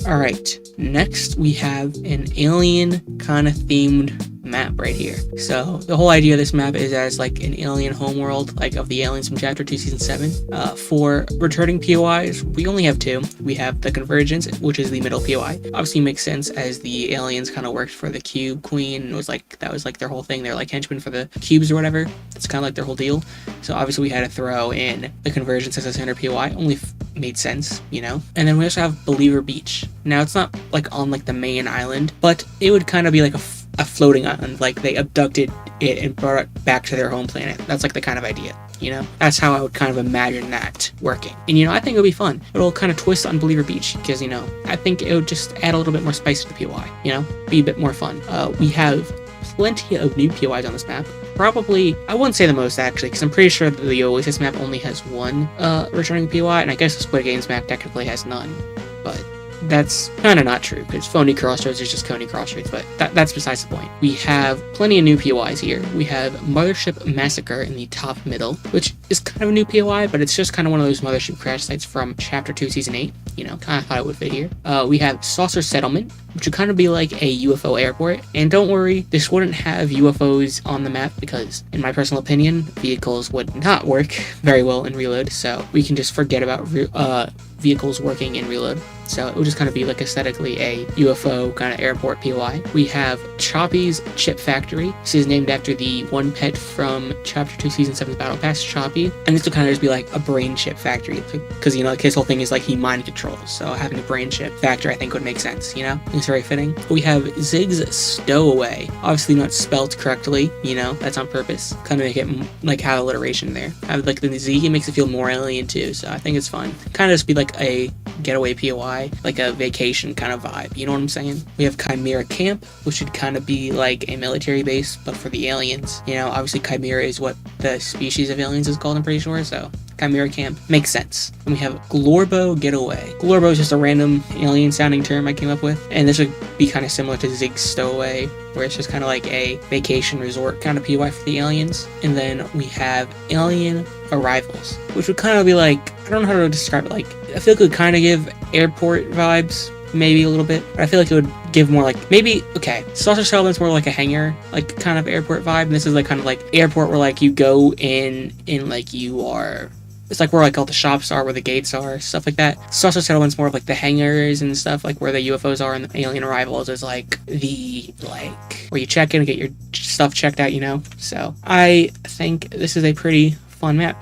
Alright, next we have an alien kind of themed map right here. So the whole idea of this map is as like an alien homeworld, like of the aliens from Chapter 2 Season 7. For returning POIs, we only have two. We have the Convergence, which is the middle POI. Obviously makes sense as the aliens kind of worked for the Cube Queen, and that was like their whole thing. They're like henchmen for the cubes or whatever. It's kind of like their whole deal. So obviously we had to throw in the Convergence as a center POI. Only made sense, you know? And then we also have Believer Beach. Now it's not like on like the main island, but it would kind of be like a floating island, like they abducted it and brought it back to their home planet. That's like the kind of idea, you know? That's how I would kind of imagine that working. And you know, I think it would be fun. It'll kind of twist on Believer Beach, because you know, I think it would just add a little bit more spice to the POI, you know? Be a bit more fun. We have plenty of new POIs on this map. Probably, I wouldn't say the most actually, because I'm pretty sure that the Oasis map only has one returning POI, and I guess the Squid Games map technically has none, but that's kind of not true, because Phony Crossroads is just Coney Crossroads, but that's besides the point. We have plenty of new POIs here. We have Mothership Massacre in the top middle, which is kind of a new POI, but it's just kind of one of those mothership crash sites from Chapter 2 Season 8, you know, kind of thought it would fit here. We have Saucer Settlement, which would kind of be like a UFO airport, and don't worry, this wouldn't have UFOs on the map, because in my personal opinion, vehicles would not work very well in Reload, so we can just forget about vehicles working in Reload. So it would just kind of be like aesthetically a UFO kind of airport POI. We have Choppy's Chip Factory. This is named after the one pet from Chapter 2 Season 7's Battle Pass, Choppy. And this would kind of just be like a brain chip factory, because you know, like his whole thing is like he mind controls. So having a brain chip factory I think would make sense, you know? It's very fitting. We have Zig's Stowaway. Obviously not spelled correctly, you know, that's on purpose. Kind of make it like have alliteration there. Have like the Z, it makes it feel more alien too, so I think it's fun. Kind of just be like a getaway POI, like a vacation kind of vibe, you know what I'm saying? We have Chimera Camp, which should kind of be like a military base, but for the aliens. You know, obviously Chimera is what the species of aliens is called, I'm pretty sure, so Chimera Camp makes sense. And we have Glorbo Getaway. Glorbo is just a random alien sounding term I came up with, and this would be kind of similar to Zig's Stowaway, where it's just kind of like a vacation resort kind of POI for the aliens. And then we have Alien Arrivals, which would kind of be like, I don't know how to describe it, like, I feel like it would kind of give airport vibes, maybe a little bit, but I feel like it would give more like, maybe, okay, Saucer Settlement's more like a hangar, like kind of airport vibe, and this is like kind of like airport where like you go in like you are, it's like where like all the shops are, where the gates are, stuff like that. Saucer Settlement's more of like the hangars and stuff, like where the UFOs are, and the Alien Arrivals is like the, like, where you check in and get your stuff checked out, you know? So I think this is a pretty fun map.